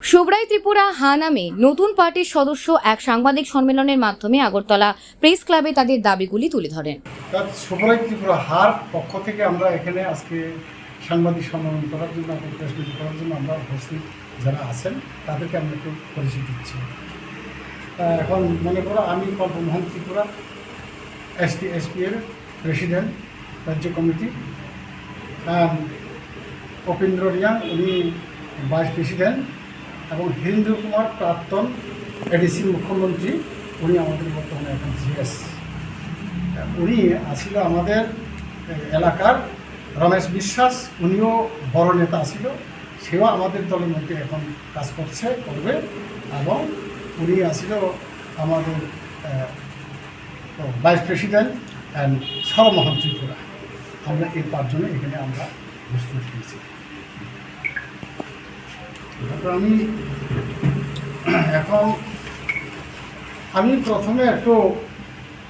সুব্রাই ত্রিপুরা হা নামে নতুন পার্টির সদস্য এক সাংবাদিক সম্মেলনের মাধ্যমে আগরতলা প্রেস ক্লাবে তাদের দাবিগুলি তুলে ধরেন। সুব্রাই ত্রিপুরা হার পক্ষ থেকে আমরা এখানে আজকে সাংবাদিক সম্মেলন করার জন্য প্রেস মিট করার জন্য আমরা উপস্থিত যারা আছেন তাদেরকে আমরা একটু পরিচয় দিচ্ছি। এখন মনে করো আমি কল্পমোহন ত্রিপুরা এসপি এর প্রেসিডেন্ট রাজ্য কমিটি, অপেন্দ্র রিয়াং উনি ভাইস প্রেসিডেন্ট, এবং হীরেন্দ্র কুমার প্রাক্তন এডিসি মুখ্যমন্ত্রী, উনি আমাদের বর্তমানে এখন জিএস। উনি আসিল আমাদের এলাকার রমেশ বিশ্বাস, উনিও বড় নেতা আসিল, সেও আমাদের দলের মধ্যে এখন কাজ করবে। এবং উনি আসিল আমাদের ভাইস প্রেসিডেন্ট অ্যান্ড সরমোহন ত্রিপুরা। আমরা এই পাঁচজনে এখানে আমরা উপস্থিত হয়েছি। আমি প্রথমে একটু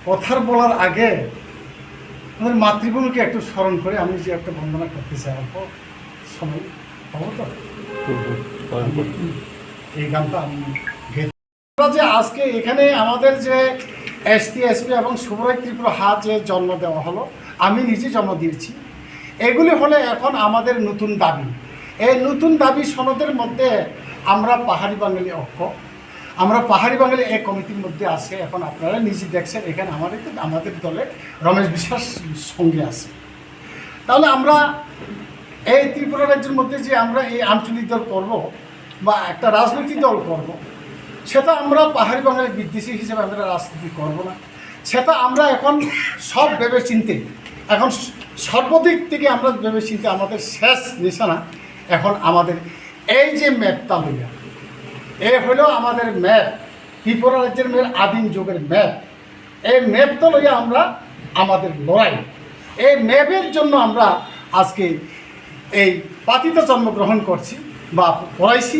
কথার বলার আগে আমাদের মাতৃভূমিকে একটু স্মরণ করে আমি যে একটা বন্দনা করতে চাই, অল্প সময় পাবো তো এই গানটা আমি যে আজকে এখানে আমাদের যে এসপি এবং সুব্রাই ত্রিপুরা হা যে জন্ম দেওয়া হলো, আমি নিজে জন্ম দিয়েছি। এগুলি হলে এখন আমাদের নতুন দাবি। এই নতুন দাবি সনদের মধ্যে আমরা পাহাড়ি বাঙালি আমরা পাহাড়ি বাঙালি এই কমিটির মধ্যে আছে। এখন আপনারা নিজে দেখছেন এখানে আমাদের দলে রমেশ বিশ্বাস সঙ্গে আছে। তাহলে আমরা এই ত্রিপুরা রাজ্যের মধ্যে যে আমরা এই আঞ্চলিক দল করব বা একটা রাজনৈতিক দল করব, সেটা আমরা পাহাড়ি বাঙালি বিদ্বেষী হিসেবে আমরা রাজনীতি করব না। সেটা আমরা এখন সব ভেবে চিনতে, এখন সর্বদিক থেকে আমরা ভেবে চিনতে আমাদের শেষ নিশানা এখন আমাদের এই যে ম্যাপটা লইয়া, এ হলো আমাদের ম্যাপ, ত্রিপুরা রাজ্যের ম্যাপ, আদিম যুগের ম্যাপ। এই ম্যাপটা লইয়া আমরা আমাদের লড়াই, এই ম্যাপের জন্য আমরা আজকে এই পার্টিতে জন্মগ্রহণ করছি বা পড়াইছি।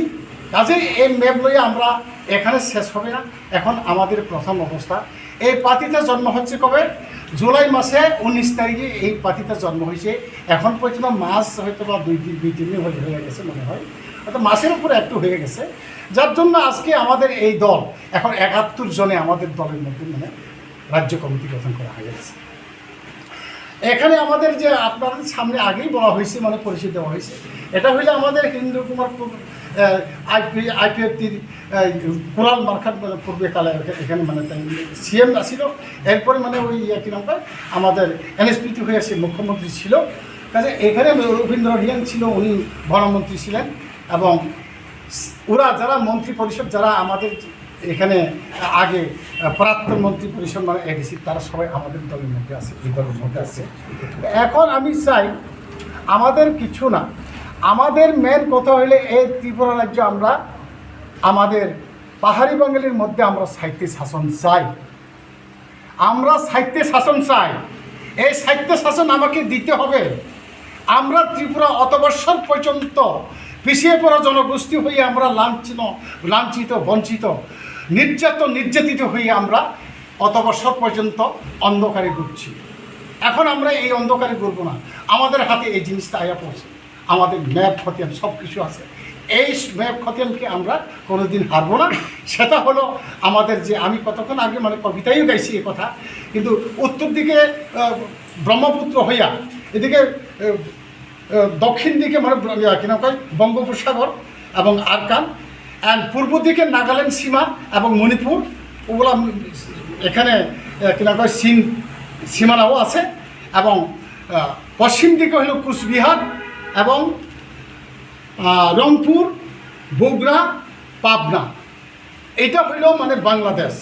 কাজেই এই ম্যাপ লইয়া আমরা এখানে শেষ হবে না। এখন আমাদের প্রথম অবস্থা, এই পার্টিতে জন্ম হচ্ছে কবে? জুলাই মাসে 19 তারিখে এই পার্টিতে জন্ম হয়েছে। এখন পর্যন্ত মাস হয়তো বা দুই তিন দিন হয়ে গেছে মনে হয়, হয়তো মাসের উপরে একটু হয়ে গেছে। যার জন্য আজকে আমাদের এই দল এখন 71 জনে আমাদের দলের মধ্যে রাজ্য কমিটি গঠন করা হয়ে গেছে। এখানে আমাদের যে আপনাদের সামনে আগেই বলা হয়েছে, পরিচয় দেওয়া হয়েছে, এটা হইলে আমাদের হীরেন্দ্র কুমার আইপিএফটির কোরাল মার্কার পূর্বেকালে এখানে সিএম আসছিল। এরপরে ওই কী নাম পায় আমাদের এনএসপিটি হয়ে আসে মুখ্যমন্ত্রী ছিল। কাজে এখানে রবীন্দ্র রিয়াং ছিল, উনি বনমন্ত্রী ছিলেন। এবং ওরা যারা মন্ত্রী পরিষদ, যারা আমাদের এখানে আগে প্রাক্তন মন্ত্রী পরিষদ এডিসি, তারা সবাই আমাদের দলের মধ্যে আছে, এই দলের মধ্যে আছে। এখন আমি চাই আমাদের কিছু না, আমাদের মেন কথা হইলে এই ত্রিপুরা রাজ্য আমরা আমাদের পাহাড়ি বাঙালির মধ্যে আমরা সাহিত্য শাসন চাই। আমরা সাহিত্য শাসন চাই। এই সাহিত্য শাসন আমাকে দিতে হবে। আমরা ত্রিপুরা অত বৎসর পর্যন্ত পিছিয়ে পড়া জনগোষ্ঠী হয়ে আমরা লাঞ্ছিত বঞ্চিত নির্যাতিত হয়ে আমরা অত বৎসর পর্যন্ত অন্ধকারে ঘুরছি। এখন আমরা এই অন্ধকারে ঘুরবো না। আমাদের হাতে এই জিনিসটা আয়া পড়ছে, আমাদের ম্যাপ খতিয়ান সব কিছু আছে। এই ম্যাপ খতিয়ানকে আমরা কোনোদিন হারবো না। সেটা হলো আমাদের যে, আমি কতক্ষণ আগে কবিতায়ও গাইছি এ কথা, কিন্তু উত্তর দিকে ব্রহ্মপুত্র হইয়া, এদিকে দক্ষিণ দিকে কী নাম কয় বঙ্গোপসাগর এবং আরকান, অ্যান্ড পূর্ব দিকে নাগাল্যান্ড সীমা এবং মণিপুর, ওগুলো এখানে কী নাম কয় চীন সীমানাও আছে। এবং পশ্চিম দিকে হলো কুচবিহার এবং রংপুর, বগুড়া, পাবনা, এটা হইল বাংলাদেশ।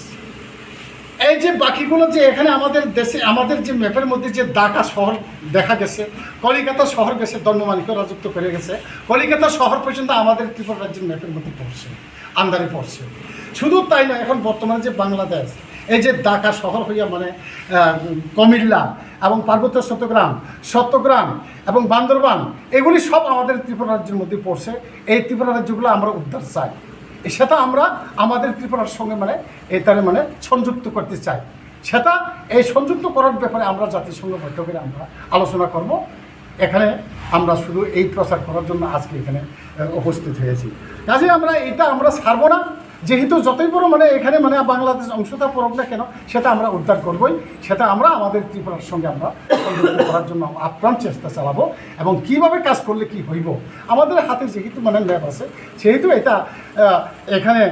এই যে বাকিগুলো যে এখানে আমাদের দেশে, আমাদের যে ম্যাপের মধ্যে যে ঢাকা শহর দেখা গেছে, কলিকাতা শহর গেছে, ধর্মমানিক্য রাজত্ব করে গেছে, কলিকাতা শহর পর্যন্ত আমাদের ত্রিপুরা রাজ্যের ম্যাপের মধ্যে পড়ছে, আন্দারে পড়ছে। শুধু তাই নয়, এখন বর্তমানে যে বাংলাদেশ, এই যে ঢাকা শহর হইয়া কুমিল্লা এবং পার্বত্য চট্টগ্রাম এবং বান্দরবান, এগুলি সব আমাদের ত্রিপুরা রাজ্যের মধ্যে পড়ছে। এই ত্রিপুরা রাজ্যগুলো আমরা উদ্ধার চাই। সেটা আমরা আমাদের ত্রিপুরার সঙ্গে তারে সংযুক্ত করতে চাই। সেটা এই সংযুক্ত করার ব্যাপারে আমরা জাতিসংঘ বৈঠকে আমরা আলোচনা করব। এখানে আমরা শুধু এই প্রচার করার জন্য আজকে এখানে উপস্থিত হয়েছি। কাজে আমরা ছাড়বো না, যেহেতু যতই বড় এখানে বাংলাদেশ অংশটা পড়ব না কেন, সেটা আমরা উদ্ধার করবই, সেটা আমরা আমাদের ত্রিপুরার সঙ্গে আমরা সংযুক্ত করার জন্য আপ্রাণ চেষ্টা চালাবো। এবং কিভাবে কাজ করলে কি হইব, আমাদের হাতে যেহেতু ম্যাপ আছে, সেহেতু এটা এখানে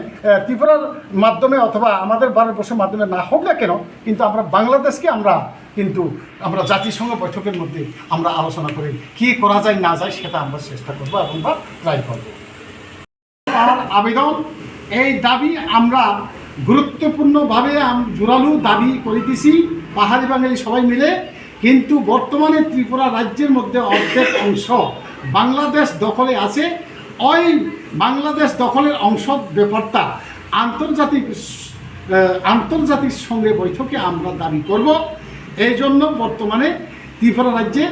ত্রিপুরার মাধ্যমে অথবা আমাদের ভারতবর্ষের মাধ্যমে না হোক না কেন, কিন্তু আমরা বাংলাদেশকে আমরা জাতিসংঘ বৈঠকের মধ্যে আমরা আলোচনা করি কি করা যায় না যায়, সেটা আমরা চেষ্টা করবো এবং বা ট্রাই করবো। আমার আবেদন, এই দাবি আমরা গুরুত্বপূর্ণভাবে জোরালো দাবি করিতেছি পাহাড়ি বাঙালি সবাই মিলে। কিন্তু বর্তমানে ত্রিপুরা রাজ্যের মধ্যে অর্ধেক অংশ বাংলাদেশ দখলে আছে। ওই বাংলাদেশ দখলের অংশ ব্যাপারটা আন্তর্জাতিক সঙ্গে বৈঠকে আমরা দাবি করব। এই জন্য বর্তমানে ত্রিপুরা রাজ্যে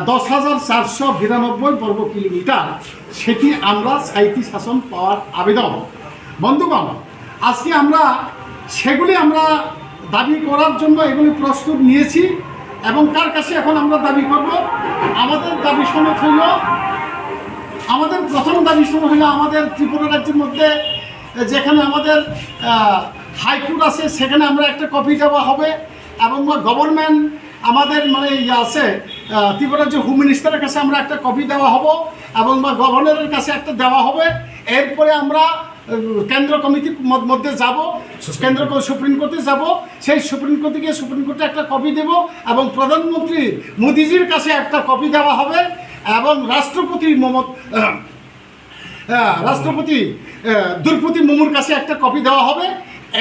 10,492 বর্গ কিলোমিটার, সেটি আমরা স্থায়ী শাসন পাওয়ার আবেদন। বন্ধুগণ, আজকে সেগুলি আমরা দাবি করার জন্য এগুলি প্রস্তুত নিয়েছি। এবং কার কাছে এখন আমরা দাবি করব? আমাদের দাবি সনদ হইল, আমাদের প্রথম দাবি সনদ হইল আমাদের ত্রিপুরা রাজ্যের মধ্যে যেখানে আমাদের হাইকোর্ট আছে, সেখানে আমরা একটা কপি দেওয়া হবে। এবং গভর্নমেন্ট আমাদের আছে ত্রিপুরা রাজ্যের হোম মিনিস্টারের কাছে আমরা একটা কপি দেওয়া হব এবং গভর্নরের কাছে একটা দেওয়া হবে। এরপরে আমরা কেন্দ্র কমিটির মধ্যে যাব, কেন্দ্র সুপ্রিম কোর্টে যাব, সেই সুপ্রিম কোর্টে গিয়ে সুপ্রিম কোর্টে একটা কপি দেব এবং প্রধানমন্ত্রী মোদিজির কাছে একটা কপি দেওয়া হবে এবং রাষ্ট্রপতি দ্রৌপদী মুর্মুর কাছে একটা কপি দেওয়া হবে।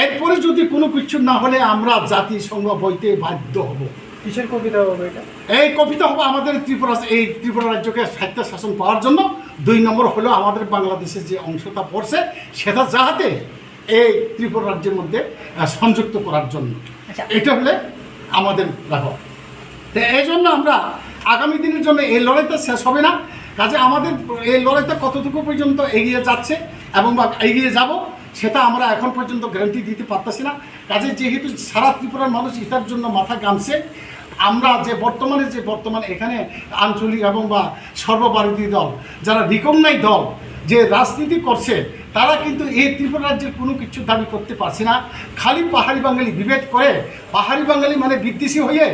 এরপরে যদি কোনো কিছু না হলে আমরা জাতিসংঘ বইতে বাধ্য হব। কিসের কপি দেওয়া হবে এটা? এই কপিটা হবে আমাদের ত্রিপুরা রাজ্যকে স্বায়ত্ত শাসন পাওয়ার জন্য। 2 নম্বর হলো আমাদের বাংলাদেশের যে অংশটা পড়ছে সেটা যাতে এই ত্রিপুরা রাজ্যের মধ্যে সংযুক্ত করার জন্য। এটা হলে আমাদের রাখো। তো এই জন্য আমরা আগামী দিনের জন্য এই লড়াইটা শেষ হবে না। কাজে আমাদের এই লড়াইটা কতটুকু পর্যন্ত এগিয়ে যাচ্ছে এবং এগিয়ে যাব, সেটা আমরা এখন পর্যন্ত গ্যারান্টি দিতে পারতেছি না। কাজে যেহেতু সারা ত্রিপুরার মানুষ এটার জন্য মাথা ঘামছে, আমরা বর্তমান এখানে আঞ্চলিক এবং সর্বভারতীয় দল, যারা রিকগনাইজ দল যে রাজনীতি করছে, তারা কিন্তু এই ত্রিপুরা রাজ্যের কোনো কিছু দাবি করতে পারছে না। খালি পাহাড়ি বাঙালি বিভেদ করে, পাহাড়ি বাঙালি বিদ্বেষী হয়ে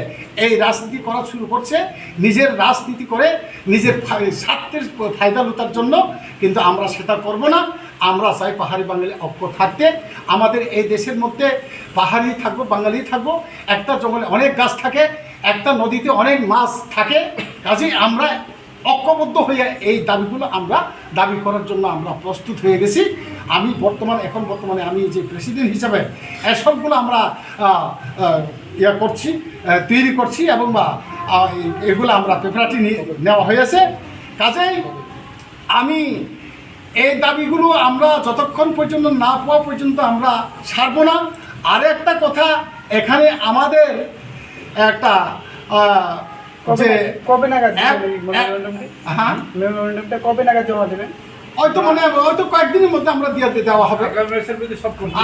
এই রাজনীতি করা শুরু করছে, নিজের রাজনীতি করে নিজের স্বার্থের ফায়দা লুটার জন্য। কিন্তু আমরা সেটা করব না। আমরা চাই পাহাড়ি বাঙালি ঐক্য থাকতে। আমাদের এই দেশের মধ্যে পাহাড়ি থাকবো, বাঙালি থাকবো। একটা জঙ্গলে অনেক গাছ থাকে, একটা নদীতে অনেক মাছ থাকে। কাজেই আমরা ঐক্যবদ্ধ হয়ে এই দাবিগুলো আমরা দাবি করার জন্য আমরা প্রস্তুত হয়ে গেছি। বর্তমানে আমি যে প্রেসিডেন্ট হিসাবে এসবগুলো আমরা তৈরি করছি এবং এগুলো আমরা পেপারটি নেওয়া হয়েছে। কাজেই আমি এই দাবিগুলো আমরা যতক্ষণ পর্যন্ত না পাওয়া পর্যন্ত আমরা ছাড়বো না। আর একটা কথা, এখানে আমাদের একটা কবে নাগাদ মেমোরেন্ডামটা কবে নাগাদ জমা দেবেন? হয়তো কয়েকদিনের মধ্যে আমরা দেওয়া হবে।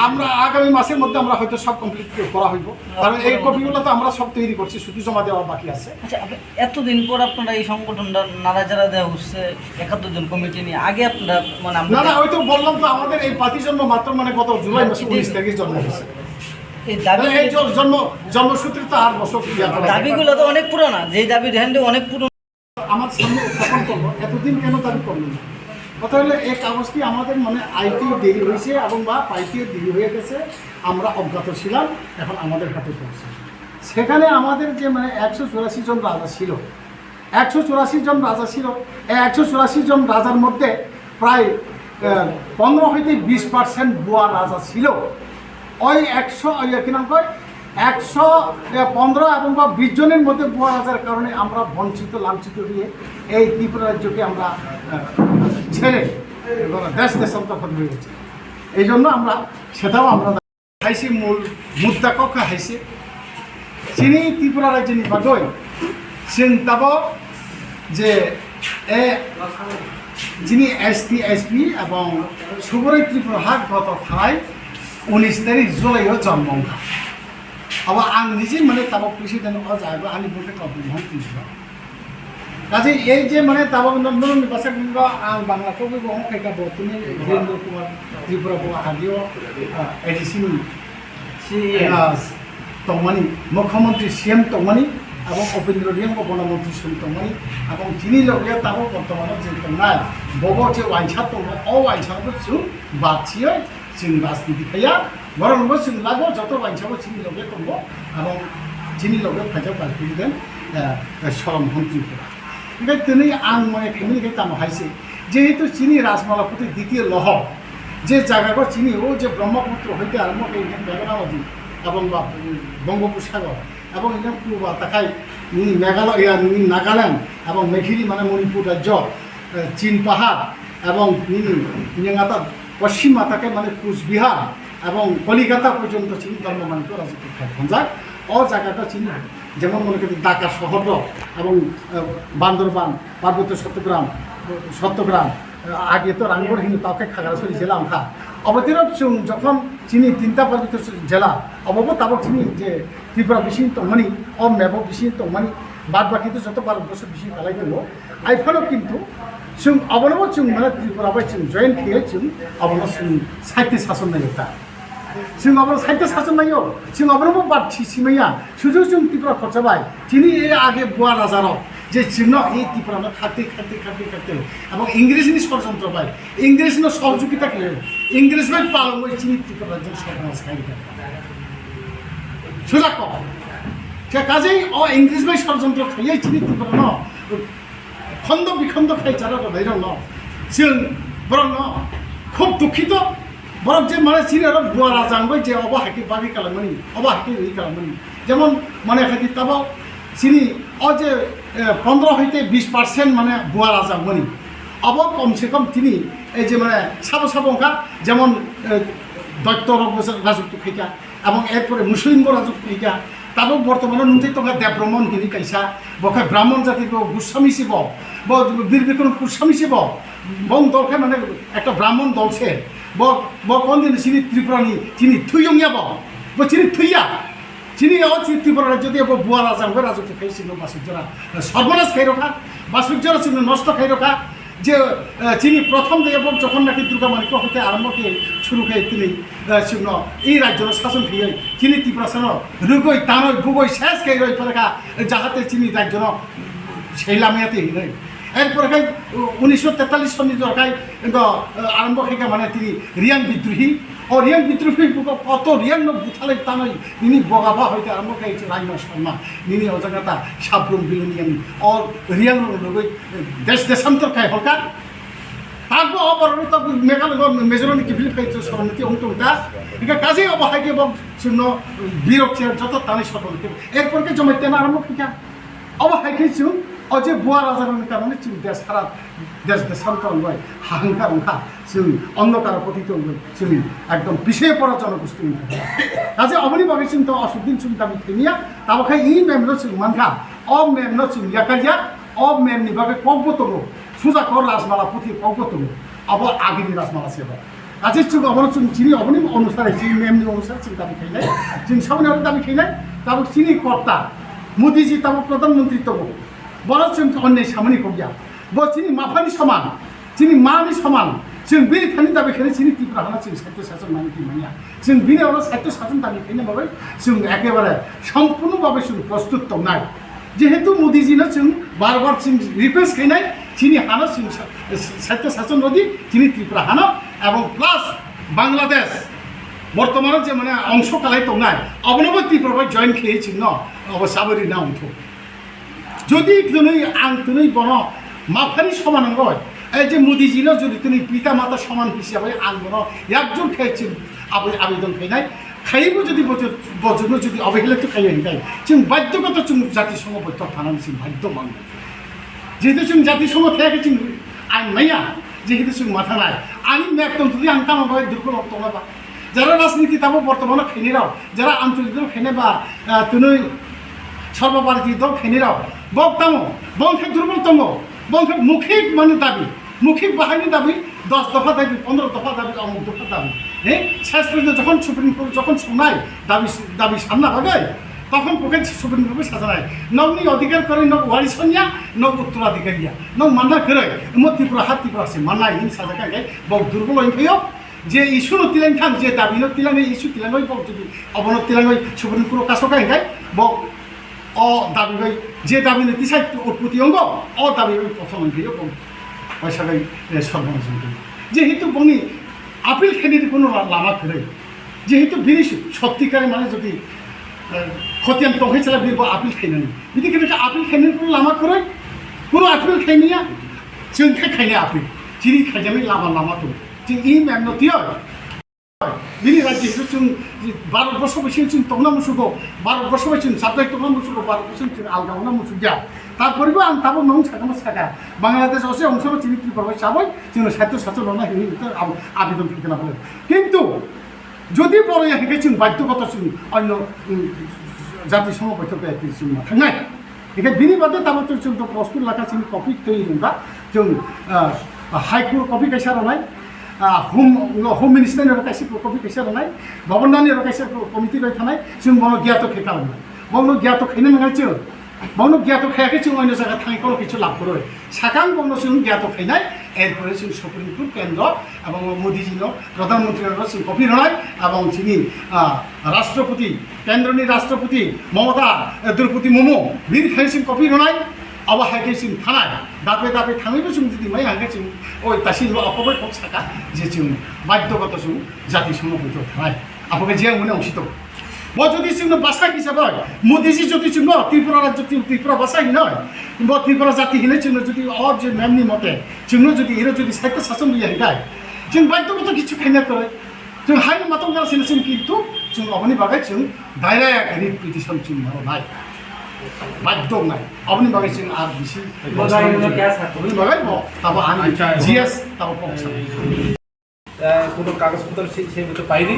আমরা আগামী মাসের মধ্যে আমরা হয়তো সব কমপ্লিট করা হইব। কারণ এই কপিগুলো তো আমরা সব তৈরি করছি, শুধু জমা দেওয়া বাকি আছে। আচ্ছা, এতদিন পর আপনারা এই সংগঠনটা নাড়াচাড়া দেওয়া হচ্ছে 71 জন কমিটি নিয়ে, আগে আপনারা না হয়তো বললাম তো আমাদের এই পার্টির জন্য মাত্র গত জুলাই মাসে 19 তারিখে জন্ম হয়েছে। এই দাবি জন্মসূত্রে তো আর বছর দাবিগুলো তো অনেক পুরোনো, যেই দাবি হ্যান্ডে অনেক পুরোনো। আমার সামনে উত্থাপন করবো, এতদিন কেন দাবি করলো না? কথা হলো এই কাগজটি আমাদের আইটিও দেরি হয়েছে এবং পাইটিও দেরি হয়ে গেছে। আমরা অজ্ঞাত ছিলাম, এখন আমাদের হাতে পড়ছে। সেখানে আমাদের যে 184 জন রাজা ছিল, 184 জন রাজা ছিল। এই 184 জন রাজার মধ্যে প্রায় 15 হইতে 20% বুয়া রাজা ছিল। ওই 115 এবং 20 জনের মধ্যে বুয়া রাজার কারণে আমরা বঞ্চিত লাঞ্ছিত হয়ে এই ত্রিপুরা রাজ্যকে আমরা ছেড়ে দেশান্তর হয়ে গেছি। এই জন্য সেটাও আমরা হাইছি মুদ্রা কক্ষ হাইছে চিনি ত্রিপুরা রাজ্যে নিবাগৈ চিন্তাব যে যিনি ST SP এবং সুবরই ত্রিপুরা হাট গত থানায় 19 তারিখ जुलाइआव जन्म अब आं निजे ताबो प्रेसिडेन्ट जायोबा आंनि बुंनो कमप्लिट কাজে এই যে মানে তাবাবন্দন ভাষা কিংবা বাংলাকেও বহন খাইকা বর্তমানে বীরেন্দ্র কুমার ত্রিপুরা আগেও এডিসিনি তংমানি মুখ্যমন্ত্রী সিএম তংমানি এবং উপেন্দ্র রিয়াং বনমন্ত্রী সুম তংমানি এবং যিনি লগে তাবো বর্তমানে যে তংনাय বব যে वाइनसा दङ अ वाइनसाबो जों बाथियै जों राजनीति खाया बरंबो जों लागो जत वाइनसाबो जोंनि लगे दङ এবং যিনি লগে ফাইजा भाइस प्रेसिडेंट सरम मन्त्रीफोरा ओमफ्राय दिनै आं माने फेमिलिखौ दाम हाइसे जेहेतु चीनी राजमालापति द्वितीय लहर যে জায়গাটা চিনি ও যে ব্রহ্মপুত্র হইতে আরম্ভ করে মেঘনা নদী এবং বঙ্গোপসাগর এবং এখানে পূর্ব তাকাই নিনি মেঘালয় নিনি নাগাল্যান্ড এবং মেঘিলি মানে মণিপুর রাজ্য চীন পাহাড় এবং নিনি নেঙাতা পশ্চিমা তাকে মানে কুচবিহার এবং কলিকাতা পর্যন্ত চিনি ধর্মমানিক রাজত্ব খায় ও জায়গাটা চিনি যেমন মনে করি ঢাকা শহর এবং বান্দরবান পার্বত্য সত্যগ্রাম আগে তো রাঙ্গুর হিন্দু তাকে খাগড়াছড়ি জেলা অংখা অবতীর যখন চিনি তিনটা পার্বত্য জেলা অবব তাবক চিনি যে ত্রিপুরা বিশিং তংমানি ও মেব বিশিং তংমানি বাদ বাকি তো যত ভারতবর্ষ বিশিং খালাই দङ आइफानाव किन्तु जों अबनबो जों माने त्रिपुराबाय जों जयेन खेयै जों अबनो जों साहित्य शासन नायोता जों अबनो साहित्य शासन नायो जों अबनबो बाद सिमैया सुजु जों त्रिपुरा खरचाबाय दिनै ए आगे बुवा राजाराव যে চিহ্ন এই ত্রিপুরা খাতে এবং ইংরেজিনি ষড়যন্ত্র পায় ইংরেজি সহযোগিতা কি ইংরেজ বাই পালন ওই চিনি ত্রিপুরা রাজ্যের সরকার খাইবে সোজা কম সে কাজেই ও ইংরেজ বাই ষড়যন্ত্র খাইয়াই চিনি ত্রিপুরা ন খন্দ বিখন্দ খাই যারা ধৈর্য ন जों বরং ন খুব দুঃখিত বরং যে মানে চিনি আর বুয়া রাজা আনবাই যে অবা হাকি বাবি কালামনি অবা হাকি ই কালামনি যেমন মানে খাতি তাবাও চিনি ও যে 15 হইতে 20% মানে বুয়া রাজা মনি অব কমসে কম তিনি এই যে মানে সাবো অঙ্কা যেমন দৈত্য রাজত্ব খাইকা এবং এরপরে মুসলিম রাজত্ব খাইকা তাবো বর্তমানে নুনতে তোমরা দেবব্রহ্মণ হিনি কাইসা বকে ব্রাহ্মণ জাতির গোস্বামী শিব বীর বিক্রম গোস্বামী শিব বং দলকে মানে একটা ব্রাহ্মণ দলছে কোন দিন চিনি ত্রিপুরানি চিনি থুইয়া চিনি থুইয়া চিনি ত্রিপুরা রাজ্য দিয়ে বুয়া রাজা রাজত্ব খাইছিল বাসুজ্যরা সর্বনাশ খাই রখা বাসুজ্যরা ছিল নষ্ট খাই রখা যে চিনি প্রথম দিয়ে এবং যখন নাকি দুর্গা মানিক হতে আরম্ভ খেয়ে শুরু খেয়ে তিনি চিহ্ন এই রাজ্যের শাসন খেয়ে চিনি ত্রিপুরা সান রুগই টানই বুগই শেষ খেয়ে রই পরে যাহাতে চিনি রাজ্য সেইলামিয়াতে হিরই এরপরে 1943 সন্নি দরকার আরম্ভ খেয়ে মানে তিনি রিয়াং বিদ্রোহী ও রিয়াং বিদ্রোহী কত রিয়াং বুথালে টানই নিনি বগাবা হইতে আরম্ভ খেয়েছে রাইমা শর্মা নিনি অজাগাতা সাবরুম বিলুনিয়ানি ও রিয়াং লগই দেশান্তর খাই হলকা তারপর অবরণ তো মেঘালয় মেজরনি কি ফিলিপ খাইছে সরণতি অন্তটা এটা কাজে অবহাইকে এবং শূন্য বিরক্তি যত টানি সরণতি এরপরকে জমাইতে না আরম্ভ খেয়া অবহাইকেছি অজে বুয়া রাজার কারণে চিন দেশ সারা দেশান্তর নয় হাহাঙ্কার অঙ্কা जों অন্ধকার পতিত जों একদম পিছিয়ে পড়া জনগোষ্ঠী কাজে অবনিভাবে जों তো অসুদ্দিন जों দাবি খেমিয়া তাবাখাই ই মেমনো जों মানখা অ মেমনো जों ইয়াকারিয়া অ মেমনি ভাবে কব্বতব সুজা কর রাজমালা পুথি কব্বতব অব আগিনি রাজমালা সেবা কাজে जों অবন जों চিনি অবনি অনুসারে जों মেমনি অনুসারে जों দাবি খেলাই जों সামনে দাবি খেলাই তাবো চিনি কর্তা মোদিজি তাবো প্রধানমন্ত্রী তব বড় जों অন্যায় সামনে করিয়া চিনি মাফানি সমান চিনি মানি সমান जों बे थानि दाबि खायनो चिनि ত্রিপুরা हाना जों साहित्य शासन मानिति मानिया जों बिनि अन साहित्य शासन दाबि खायनो भाबे जों एकेबारे सम्पूर्णभावे जों प्रस्तुत दंनाय जेहेतु मोदीजीनो जों बार जों रिक्वेस्ट खायनाय चिनि हाना जों साहित्य शासन रदि चिनि ত্রিপুরা हाना এবং प्लास बांग्लादेश बर्तमाने जे माने अंश कालाय दंनाय अबनबो ত্রিপুরা जयेन खेयै जों न अबसाबरि ना उठो যদি दिनै आं दिनै बन माफानि समानांगौ এই যে মোদিজিনো যদি তিনি পিতা মাতা সমান হিসাবে আনবো একজন খাইছেন আবেদন খাইনাই খাইব যদি বজন্য যদি অবহেলিত খাই তাই जों বাধ্যগত जों জাতিসংঘ বৈঠক থানানি जों বাধ্য মানব যেহেতু जों জাতিসংঘ থেকে जों আইন নাইয়া যেহেতু जों মাথা নাই আইন একদম যদি আনতাম হয় দুর্বল হতো যারা রাজনীতি তাবো বর্তমানে খেনিরাও যারা আঞ্চলিক দল খেনে বা তুমি সর্বভারতীয় দল খেনিরাও বক্তামো বংশে দুর্বলতম বংশে মুখিক মানে দাবি মৌখিক বাহিনী দাবি 10 দফা দাবি 15 দফা দাবি অমুক দফা দাবি হ্যাঁ শেষ পর্যন্ত যখন সুপ্রিম কোর্ট যখন শোনায় দাবি সামনা হবে তখন পক্ষে সুপ্রিম কোর্টে সাজা নাই নবনি অধিকার করে নব ওয়ারিসনিয়া নব উত্তরাধিকারিয়া নব মান্না করে মো ত্রিপুরা হাত ত্রিপুরা আছে মান্না ইন সাজা কাগে বক দুর্বল হইফেও যে ইস্যু নতিলাং খান যে দাবি নতিলাং ইস্যু তিলাংই বক যদি অবনত তিলাংই সুপ্রিম কোর্ট কাছো কাগে বক অ দাবি যে দাবি নীতি সাহিত্য উৎপত্তি অঙ্গ অ দাবি প্রথম অঙ্গীয় পয়সাগাই সর্বনাশন করি যেহেতু বনি আপিল খেনির কোনো লামা করে যেহেতু বিনি সত্যিকারে মানে যদি খতিয়ান তহে চালা বীর আপিল খাইনানি বিধি কিন্তু আপিল খাইনানি কোনো লামা করে কোনো আপিল খাইনিয়া जोंखाय खायनाय आपिल जिनि खायजानाय लामा दं जों इ मेमनतियाव बिनि राज्यो जों भारतबर्ष बायदि जों तंना मुसुखौ भारतबर्ष बायदि जों साबजाय तंना मुसुखौ भारतबर्ष जों आलगावना मुसुख गैया तारपरेबो आं दाबो नों सागामा सागा बांलादेश असे अंशल चिनि त्रिपुरा साबाय जोंनो साहित्य शास्त्र लना हिनि आवेदन फैगोना बले किन्तु যদি পরে হেঁকে जों बाध्यगत जों अन्य जाति समबायथ' बेयाखै जों थांनाय बेखायनो बिनि बादै दाबो जों प्रस्तुत लाखा जों कपि तैयारि दंबा जों हाइकोर्ट कपि कैसा रनाय होम मिनिस्टारनि कैसे कपि कैसा रनाय भवननि कैसे कमिटि बाय थानाय जों बनो गियात खे खालामनाय बनो गियात खैनो नङा जों बनो गियात खायाखै जों अन्य जायगा थांनायखौ किछु लाभ करो साखां बनो जों गियात खैनाय एरपरे जों सुप्रीम कोर्ट केंद्र এবং মোদিজিনো প্রধানমন্ত্রীর जों कपि रनाय এবং जोंनि राष्ट्रपति केंद्रनि राष्ट्रपति ममता द्रौपदी मुर्मु बिनिखायनो जों कपि रनाय अब हायके जों थानाय दाबे दाबे थाङैबो जों जुदि माय हायके जों ओइ दासिमबो अखबाय खब साका जे जों बाध्यगत जों जाति समबायथ' थानाय आपके जे मोने अंशित যদি जोंनो बासा हिसाबै मोदीजी যদি जोंनो त्रिपुरा राज्य त्रिपुरा बासा हिनय बा त्रिपुरा जाति हिनय जोंनो जुदि अ जे मेमनि मते जोंनो जुदि एरो जुदि साहित्य शासन होयो हिनय जों बाध्यगत किछु खायना करे जों हायनो मातम गासिनो जों किन्तु जों अबनि बागै जों डाइरेक्ट रिट पिटिशन जों मारनाय बाध्य नाय अबनि बागै जों आर बिसि अबनि बागै ताबो आनि जीएस ताबो पक्ष কোনো কাগজপত্র সেই মতো পাইনি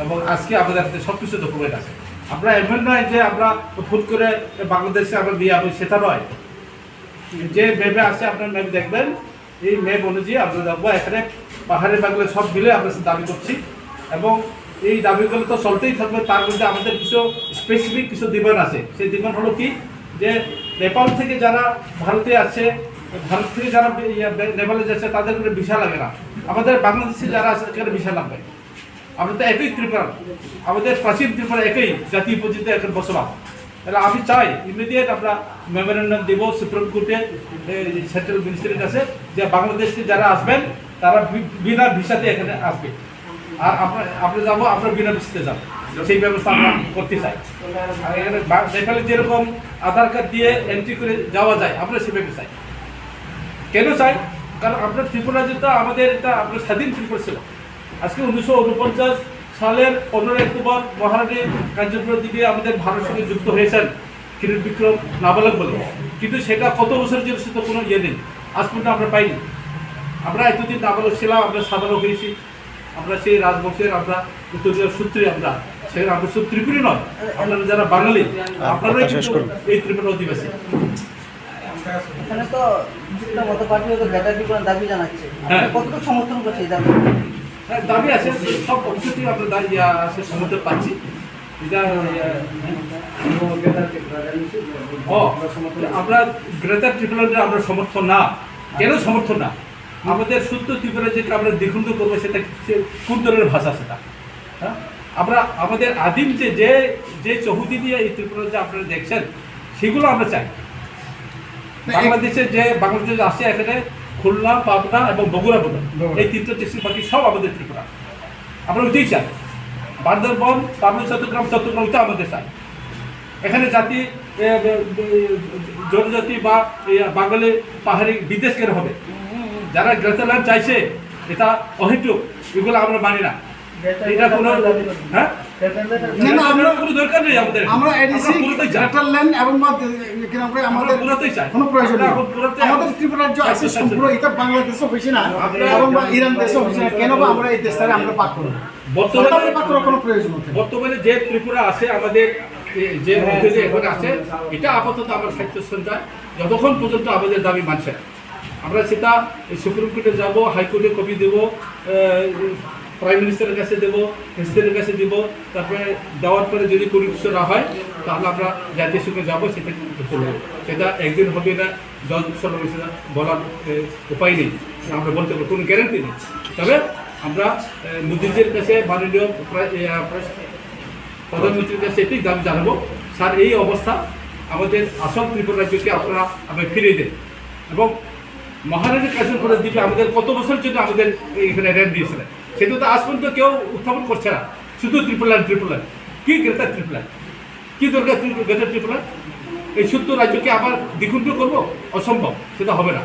এবং আজকে আমাদের হাতে সব কিছু ডকুমেন্ট আছে আমরা এমন নয় যে আমরা ফুট করে বাংলাদেশে আমরা দিয়ে আসবো সেটা নয় যে ম্যাপে আছে আপনার ম্যাপ দেখবেন এই ম্যাপ অনুযায়ী আমরা দেখবো এখানে পাহাড়ের বাগলে সব মিলে আমরা দাবি করছি এবং এই দাবিগুলো তো চলতেই থাকবে তার মধ্যে আমাদের কিছু স্পেসিফিক কিছু ডিমান্ড আছে সেই ডিমান্ড হলো কি যে নেপাল থেকে যারা ভারতে আছে ভারত থেকে যারা নেপালে যাচ্ছে তাদের কোনো ভিসা লাগে না আমাদের বাংলাদেশে যারা আছে সেখানে ভিসা লাগবে আমরা তো একই ত্রিপুরা আমাদের প্রাচীন ত্রিপুরা একই জাতি উপজাতি এখন বসবাস তাহলে আমি চাই ইমিডিয়েট আমরা মেমোরেন্ডাম দেব সুপ্রিম কোর্টে সেন্ট্রাল মিনিস্ট্রির কাছে যে বাংলাদেশ থেকে যারা আসবেন তারা বিনা ভিসাতে এখানে আসবে আর আমরা যাবো আমরা বিনা ভিসাতে যাবো সেই ব্যবস্থা আমরা করতে চাই আর এখানে নেপালে যেরকম আধার কার্ড দিয়ে এন্ট্রি করে যাওয়া যায় আমরা সেভাবে চাই কেন চাই কারণ আপনার ত্রিপুরা যেটা আমাদের এটা আপনার স্বাধীন ত্রিপুরা ছিল আজকে 1949 সালের 15 অক্টোবর মহারানী কাঞ্চনপুর দিকে আমাদের ভারতের সঙ্গে যুক্ত হয়েছেন কিরিট বিক্রম নাবালক বলে কিন্তু সেটা কত বছর জন্য সেটা কোনো ইয়ে নেই আজ পর্যন্ত আমরা পাইনি আমরা এতদিন নাবালক ছিলাম আমরা সাধারণ হয়েছি আমরা সেই রাজবংশের আমরা উত্তরীয় সূত্রে আমরা সেখানে আমরা শুধু ত্রিপুরী নয় আপনারা যারা বাঙালি আপনারাই কিন্তু এই ত্রিপুরা অধিবাসী এখানে তো মতো পার্টি তো গ্যাটারি করার দাবি জানাচ্ছে কতটুকু সমর্থন করছে এই দাবি হ্যাঁ দাবি আছে সব অংশতেই আমরা দাঁড়িয়ে আছে সমর্থন পাচ্ছি এটা আমরা গ্রেটার ত্রিপুরার আমরা সমর্থন না কেন সমর্থন না আমাদের শুদ্ধ ত্রিপুরা যেটা আমরা দ্বিখণ্ড করবো সেটা কোন ধরনের ভাষা সেটা হ্যাঁ আমরা আমাদের আদিম যে চৌহদি দিয়ে এই ত্রিপুরা যে আপনারা দেখছেন সেগুলো আমরা চাই বাংলাদেশে যে বাংলাদেশে আসে এখানে খুলনা পাবনা এবং বগুড়া বদল এই তিনটা ডিস্ট্রিক্ট বাকি সব আমাদের ত্রিপুরা আমরা ওইটাই চাই বান্দরবন পাবনা চট্টগ্রামটা আমাদের চাই এখানে জাতি জনজাতি বা বাঙালি পাহাড়ি বিদেশ কেন হবে যারা গ্রেটারল্যান্ড চাইছে এটা অহেতুক এগুলো আমরা মানি না এটা কোনো হ্যাঁ না আমরা কোনো দরকার নেই আমাদের আমরা এডিসি গ্রেটারল্যান্ড এবং আমাদের কোনো প্রয়োজন নেই আমাদের ত্রিপুরা রাজ্য আছে সম্পূর্ণ এটা বাংলাদেশও হয়েছে না এবং ইরান দেশও হয়েছে না কেন বা আমরা এই দেশটারে আমরা পাক করব বর্তমানে পাক করার কোনো প্রয়োজন নেই বর্তমানে যে ত্রিপুরা আছে আমাদের যে মধ্যে এখন আছে এটা আপাতত আমরা সাহিত্য সঞ্চয় যতক্ষণ পর্যন্ত আমাদের দাবি মানছে আমরা সেটা সুপ্রিম কোর্টে যাব হাইকোর্টে কপি দেব প্রাইম মিনিস্টারের কাছে দেবো, প্রেসিডেন্টের কাছে দিব, তারপরে দেওয়ার পরে যদি কোনো কিছু না হয় তাহলে আমরা জাতীয় সঙ্গে যাবো, সেটা করবো। সেটা একদিন হবে না, 10 বছর হবে, সেটা বলার উপায় নেই, আমরা বলতে পারবো, কোনো গ্যারেন্টি নেই। তবে আমরা মোদিজির কাছে, মাননীয় প্রধানমন্ত্রীর কাছে এটাই দাবি জানাবো, স্যার এই অবস্থা আমাদের আসাম ত্রিপুরা রাজ্যকে আপনারা আমায় ফিরিয়ে দেন, এবং মহারানীর কাছে করে দিবে। আমাদের কত বছর জন্য আমাদের এখানে রেন্ট দিয়েছিলেন, সেটা তো আজ পর্যন্ত কেউ উত্থাপন করছে না, শুধু ট্রিপল কি গ্রেটার ট্রিপল কি দরকার গ্রেটার ট্রিপল? এই শুদ্ধ রাজ্যকে আবার দ্বিখণ্ড করবো? অসম্ভব, সেটা হবে না।